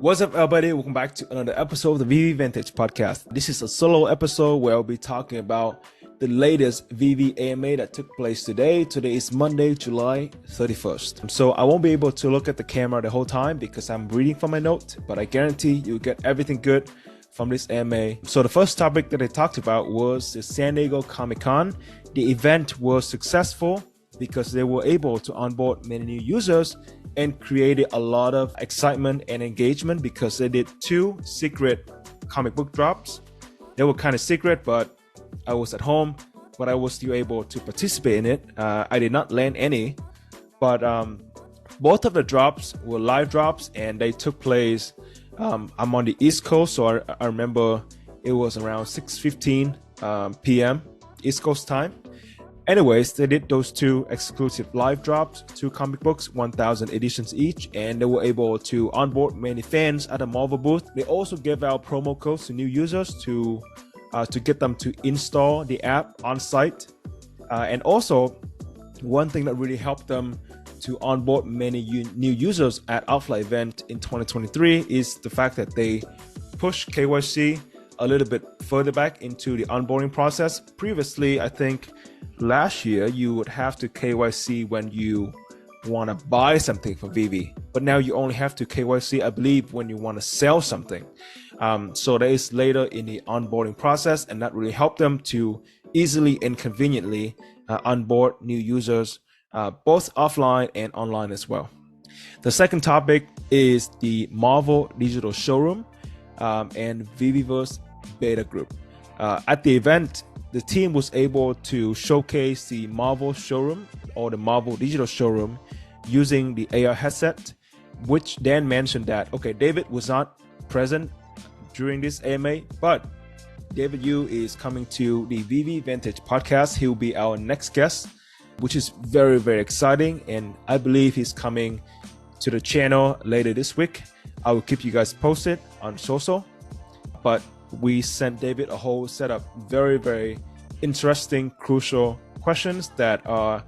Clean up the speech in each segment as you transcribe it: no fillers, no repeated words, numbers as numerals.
What's up, everybody? Welcome back to another episode of the VeVe Vintage Podcast. This is a solo episode where I'll be talking about the latest VeVe AMA that took place today. Today is Monday, July 31st. So I won't be able to look at the camera the whole time because I'm reading from my note, but I guarantee you'll get everything good from this AMA. So the first topic that I talked about was the San Diego Comic-Con. The event was successful because they were able to onboard many new users and created a lot of excitement and engagement because they did 2 secret comic book drops. They were kind of secret, but I was at home, but I was still able to participate in it. I did not land any, but both of the drops were live drops and they took place. I'm on the East Coast, so I remember it was around 6:15 p.m. East Coast time. Anyways, they did those 2 exclusive live drops, 2 comic books, 1,000 editions each, and they were able to onboard many fans at the Marvel booth. They also gave out promo codes to new users to get them to install the app on site. And also, one thing that really helped them to onboard many new users at Outfly event in 2023 is the fact that they pushed KYC a little bit further back into the onboarding process. Previously, I think last year, you would have to KYC when you want to buy something from VeVe, but now you only have to KYC, I believe, when you want to sell something. So that is later in the onboarding process, and that really helped them to easily and conveniently onboard new users, both offline and online as well. The second topic is the Marvel Digital Showroom and VeVeVerse Beta Group. At the event, the team was able to showcase the Marvel showroom or the Marvel Digital Showroom using the AR headset, which Dan mentioned that, okay, David was not present during this AMA, but David Yu is coming to the VeVe Vintage Podcast. He'll be our next guest, which is very, very exciting. And I believe he's coming to the channel later this week. I will keep you guys posted on social, but we sent David a whole set of very, very interesting, crucial questions that are,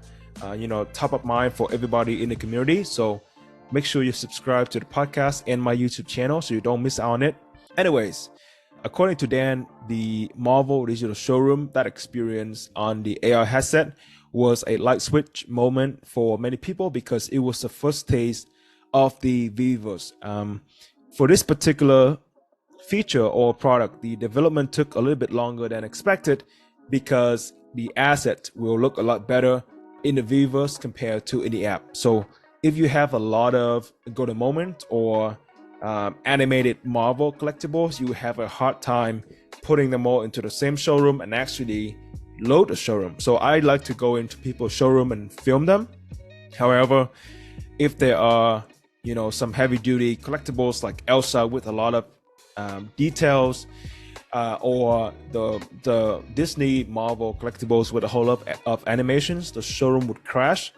top of mind for everybody in the community. So make sure you subscribe to the podcast and my YouTube channel so you don't miss out on it. Anyways, according to Dan, the Marvel Digital Showroom, that experience on the AR headset was a light switch moment for many people because it was the first taste of the VeVeVerse. For this particular feature or product, the development took a little bit longer than expected because the asset will look a lot better in the VeVeVerse compared to in the app. So if you have a lot of go-to moment or animated Marvel collectibles, you have a hard time putting them all into the same showroom and actually load the showroom. So I like to go into people's showroom and film them. However, if there are some heavy-duty collectibles like Elsa with a lot of details, or the Disney Marvel collectibles with a whole lot of animations, the showroom would crash.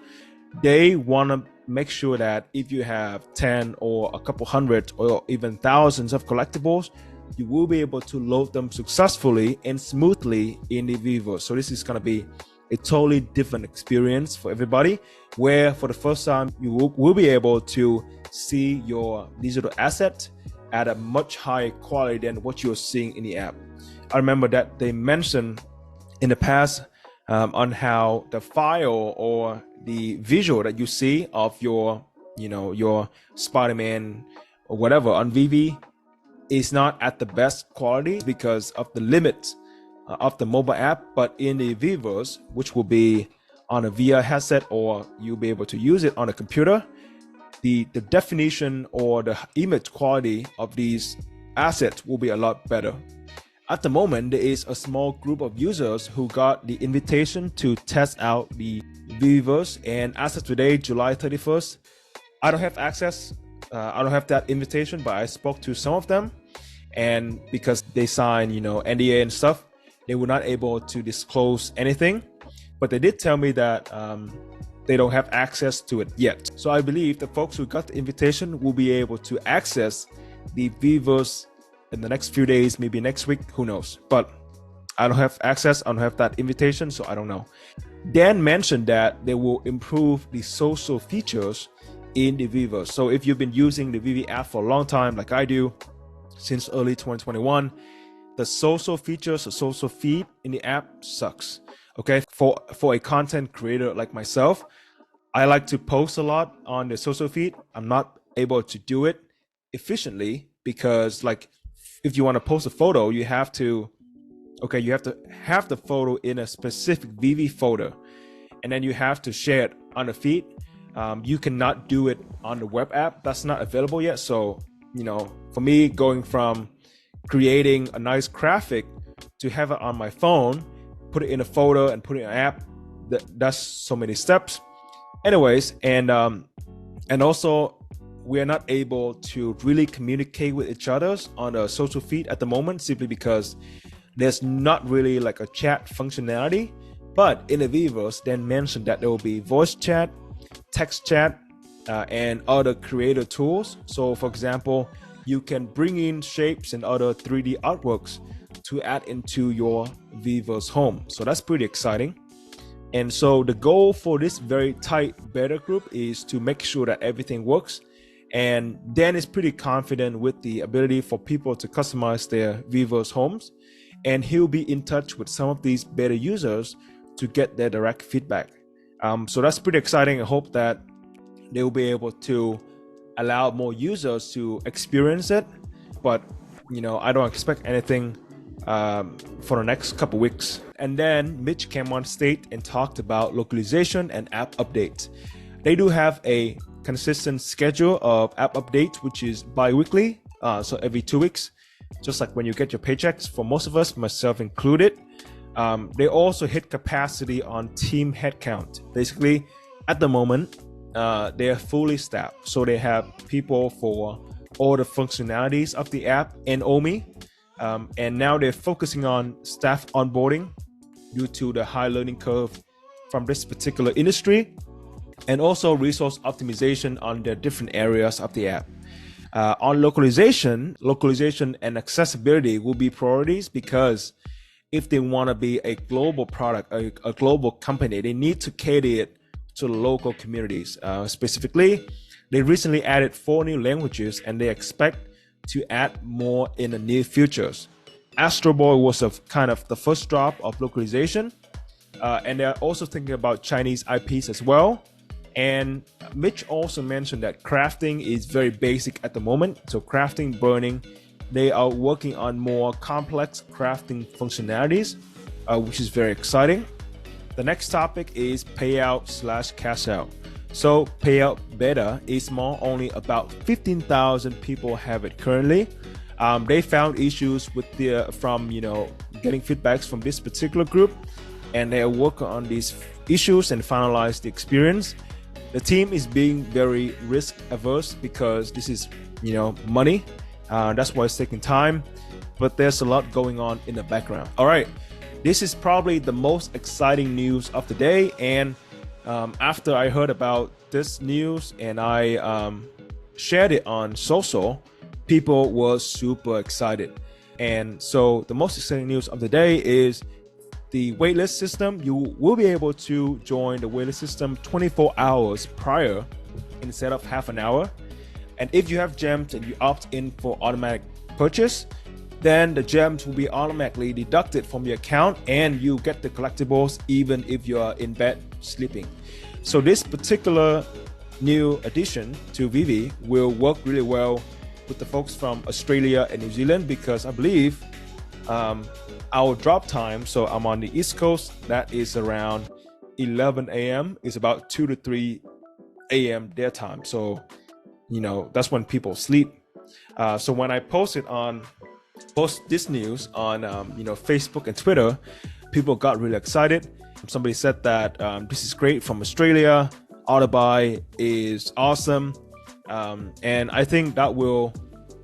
They want to make sure that if you have 10 or a couple hundred or even thousands of collectibles, you will be able to load them successfully and smoothly in the VeVeVerse. So this is going to be a totally different experience for everybody, where for the first time you will be able to see your digital asset at a much higher quality than what you're seeing in the app. I remember that they mentioned in the past on how the file or the visual that you see of your Spider-Man or whatever on VeVe is not at the best quality because of the limits of the mobile app. But in the VeVeVerse, which will be on a VR headset or you'll be able to use it on a computer, the definition or the image quality of these assets will be a lot better. At the moment, there is a small group of users who got the invitation to test out the VeVeVerse, and as of today, July 31st, I don't have access. I don't have that invitation, but I spoke to some of them, and because they signed, NDA and stuff, they were not able to disclose anything. But they did tell me that they don't have access to it yet. So I believe the folks who got the invitation will be able to access the VeVeVerse in the next few days, maybe next week, who knows. But I don't have access, I don't have that invitation, so I don't know. Dan mentioned that they will improve the social features in the VeVeVerse. So if you've been using the VeVe app for a long time, like I do, since early 2021, the social features, the social feed in the app sucks. Okay, for a content creator like myself, I like to post a lot on the social feed. I'm not able to do it efficiently because, like, if you want to post a photo, you have to have the photo in a specific VeVe folder, and then you have to share it on the feed. You cannot do it on the web app. That's not available yet. So, for me, going from creating a nice graphic to have it on my phone, put it in a folder and put it in an app, that's so many steps. Anyways, and also we are not able to really communicate with each other on a social feed at the moment, simply because there's not really like a chat functionality. But in the VeVeVerse, they mentioned that there will be voice chat, text chat, and other creator tools. So for example, you can bring in shapes and other 3D artworks to add into your VeVeVerse home. So that's pretty exciting. And so the goal for this very tight beta group is to make sure that everything works. And Dan is pretty confident with the ability for people to customize their VeVeVerse homes. And he'll be in touch with some of these beta users to get their direct feedback. So that's pretty exciting. I hope that they will be able to allow more users to experience it. But, I don't expect anything for the next couple weeks. And then Mitch came on stage and talked about localization and app updates. They do have a consistent schedule of app updates, which is bi-weekly, so every 2 weeks, just like when you get your paychecks for most of us, myself included. They also hit capacity on team headcount. Basically, at the moment, they are fully staffed. So they have people for all the functionalities of the app and OMI. And now they're focusing on staff onboarding due to the high learning curve from this particular industry, and also resource optimization on the different areas of the app. On localization and accessibility will be priorities, because if they want to be a global product, a global company, they need to cater it to the local communities. Specifically, they recently added 4 new languages, and they expect to add more in the near futures. Astro Boy was kind of the first drop of localization, and they're also thinking about Chinese IPs as well. And Mitch also mentioned that crafting is very basic at the moment. So crafting, burning, they are working on more complex crafting functionalities, which is very exciting. The next topic is payout/cash out. So payout beta is small, only about 15,000 people have it currently. They found issues with getting feedbacks from this particular group, and they are working on these issues and finalize the experience. The team is being very risk averse because this is money. That's why it's taking time, but there's a lot going on in the background. All right, this is probably the most exciting news of the day, and after I heard about this news and I shared it on social, people were super excited. And so the most exciting news of the day is the waitlist system. You will be able to join the waitlist system 24 hours prior instead of half an hour. And if you have gems and you opt in for automatic purchase, then the gems will be automatically deducted from your account, and you get the collectibles even if you are in bed sleeping. So this particular new addition to VeVe will work really well with the folks from Australia and New Zealand, because I believe our drop time, so I'm on the East Coast, that is around 11 a.m. It's about 2 to 3 a.m. their time. So, that's when people sleep. So when I post this news on Facebook and Twitter, people got really excited. Somebody said that this is great from Australia. Auto buy is awesome. And I think that will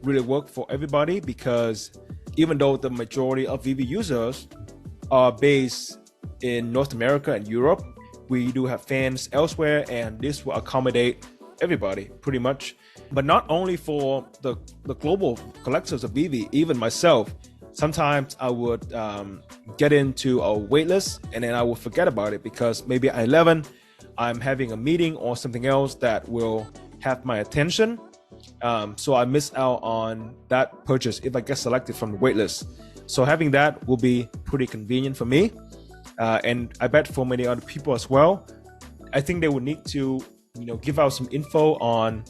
really work for everybody, because even though the majority of VeVe users are based in North America and Europe, we do have fans elsewhere, and this will accommodate everybody pretty much. But not only for the global collectors of VeVe, even myself, sometimes I would get into a waitlist and then I will forget about it, because maybe at 11 I'm having a meeting or something else that will have my attention. So I miss out on that purchase if I get selected from the waitlist. So having that will be pretty convenient for me. And I bet for many other people as well. I think they would need to, give out some info on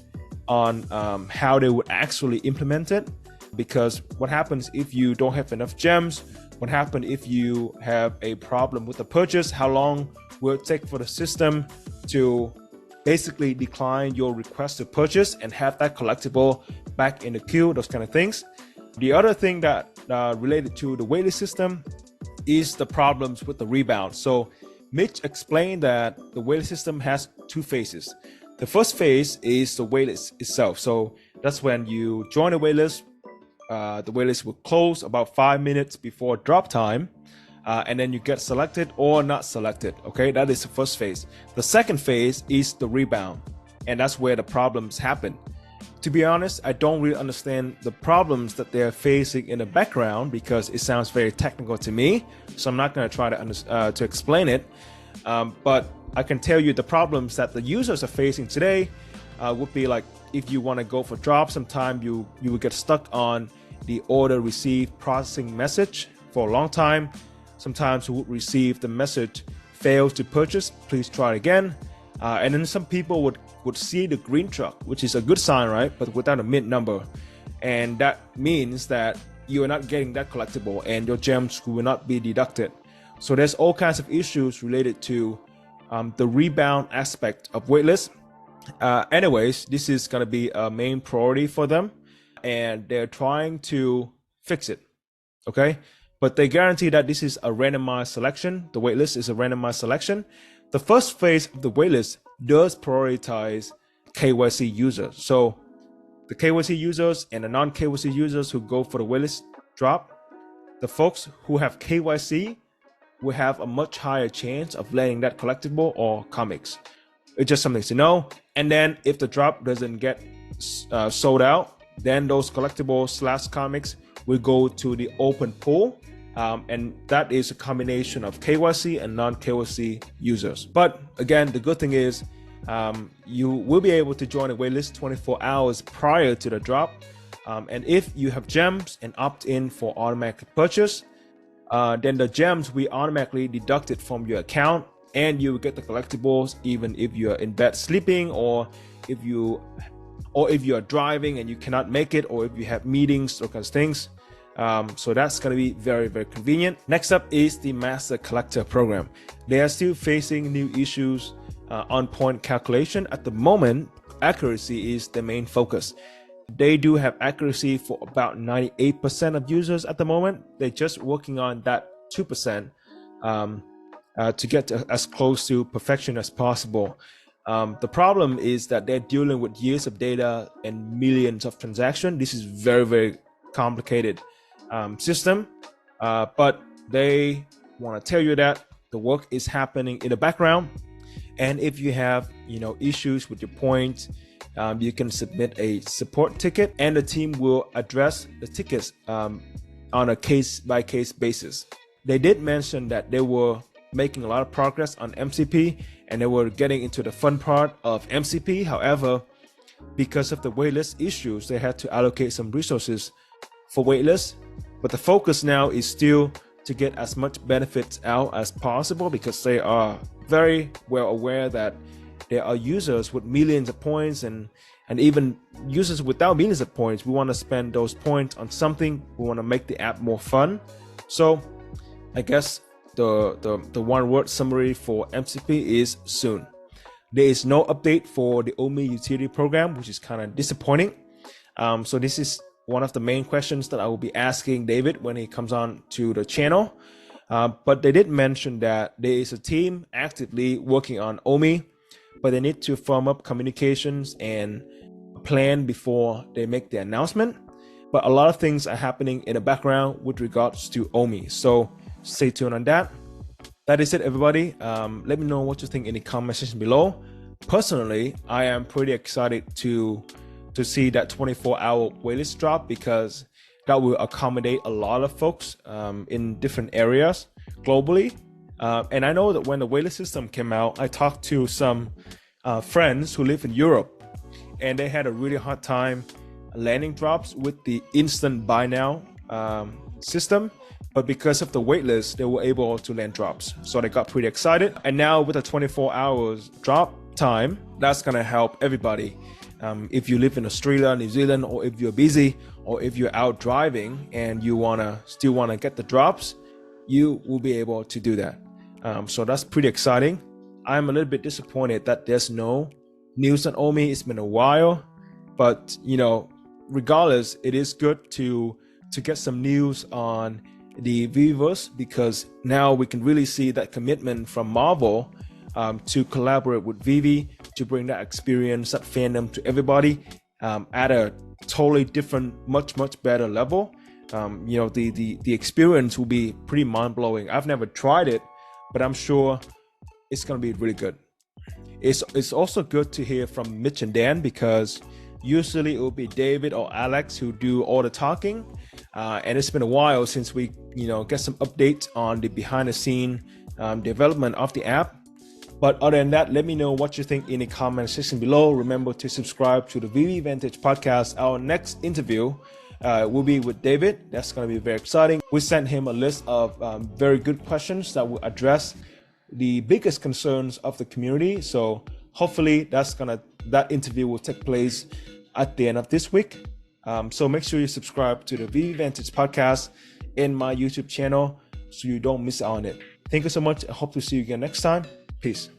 how they would actually implement it. Because what happens if you don't have enough gems? What happens if you have a problem with the purchase? How long will it take for the system to basically decline your request to purchase and have that collectible back in the queue? Those kind of things. The other thing that related to the waitlist system is the problems with the rebound. So Mitch explained that the waitlist system has two phases. The first phase is the waitlist itself. So that's when you join the waitlist. The waitlist will close about 5 minutes before drop time, and then you get selected or not selected. Okay, that is the first phase. The second phase is the rebound, and that's where the problems happen. To be honest, I don't really understand the problems that they're facing in the background because it sounds very technical to me. So I'm not going to try to explain it, but I can tell you the problems that the users are facing today would be like if you want to go for drop, sometime you will get stuck on the order received processing message for a long time. Sometimes you would receive the message failed to purchase, please try again. And then some people would see the green truck, which is a good sign, right? But without a mint number. And that means that you are not getting that collectible and your gems will not be deducted. So there's all kinds of issues related to the rebound aspect of waitlist. Anyways, this is going to be a main priority for them, and they're trying to fix it. Okay, but they guarantee that this is a randomized selection. The waitlist is a randomized selection. The first phase of the waitlist does prioritize KYC users. So the KYC users and the non-KYC users who go for the waitlist drop, the folks who have KYC will have a much higher chance of landing that collectible or comics. It's just something to know. And then if the drop doesn't get sold out, then those collectibles / comics will go to the open pool. And that is a combination of KYC and non-KYC users. But again, the good thing is you will be able to join the waitlist 24 hours prior to the drop. And if you have gems and opt in for automatic purchase, then the gems will automatically deducted from your account, and you will get the collectibles even if you are in bed sleeping, or if you are driving and you cannot make it, or if you have meetings, those kinds of things. So that's going to be very, very convenient. Next up is the Master Collector program. They are still facing new issues on point calculation. At the moment, accuracy is the main focus. They do have accuracy for about 98% of users at the moment. They're just working on that 2% to get to as close to perfection as possible. The problem is that they're dealing with years of data and millions of transactions. This is very, very complicated system, but they want to tell you that the work is happening in the background. And if you have issues with your points, you can submit a support ticket, and the team will address the tickets on a case-by-case basis. They did mention that they were making a lot of progress on MCP, and they were getting into the fun part of MCP. However, because of the waitlist issues, they had to allocate some resources for waitlist. But the focus now is still to get as much benefits out as possible, because they are very well aware that there are users with millions of points and even users without millions of points. We want to spend those points on something. We want to make the app more fun. So I guess the one word summary for MCP is soon. There is no update for the AMA utility program, which is kind of disappointing. So this is one of the main questions that I will be asking David when he comes on to the channel. But they did mention that there is a team actively working on AMA, but they need to firm up communications and plan before they make the announcement. But a lot of things are happening in the background with regards to AMA. So stay tuned on that. That is it, everybody. Let me know what you think in the comment section below. Personally, I am pretty excited to see that 24-hour waitlist drop, because that will accommodate a lot of folks in different areas globally. And I know that when the waitlist system came out, I talked to some friends who live in Europe, and they had a really hard time landing drops with the instant buy now system. But because of the waitlist, they were able to land drops. So they got pretty excited. And now with a 24 hours drop time, that's gonna help everybody. If you live in Australia, New Zealand, or if you're busy, or if you're out driving and you still wanna get the drops, you will be able to do that. So that's pretty exciting. I'm a little bit disappointed that there's no news on OMI. It's been a while, but regardless, it is good to get some news on the VeVeVerse, because now we can really see that commitment from Marvel to collaborate with VeVe to bring that experience, that fandom to everybody at a totally different, much better level. The experience will be pretty mind-blowing. I've never tried it, but I'm sure it's gonna be really good. It's also good to hear from Mitch and Dan, because usually it will be David or Alex who do all the talking, and it's been a while since we get some updates on the behind the scene development of the app. But other than that, let me know what you think in the comment section below. Remember to subscribe to the VeVe Vantage podcast. Our next interview will be with David. That's going to be very exciting. We sent him a list of very good questions that will address the biggest concerns of the community. So hopefully that interview will take place at the end of this week. So make sure you subscribe to the VeVe Vantage podcast in my YouTube channel so you don't miss out on it. Thank you so much. I hope to see you again next time. Peace.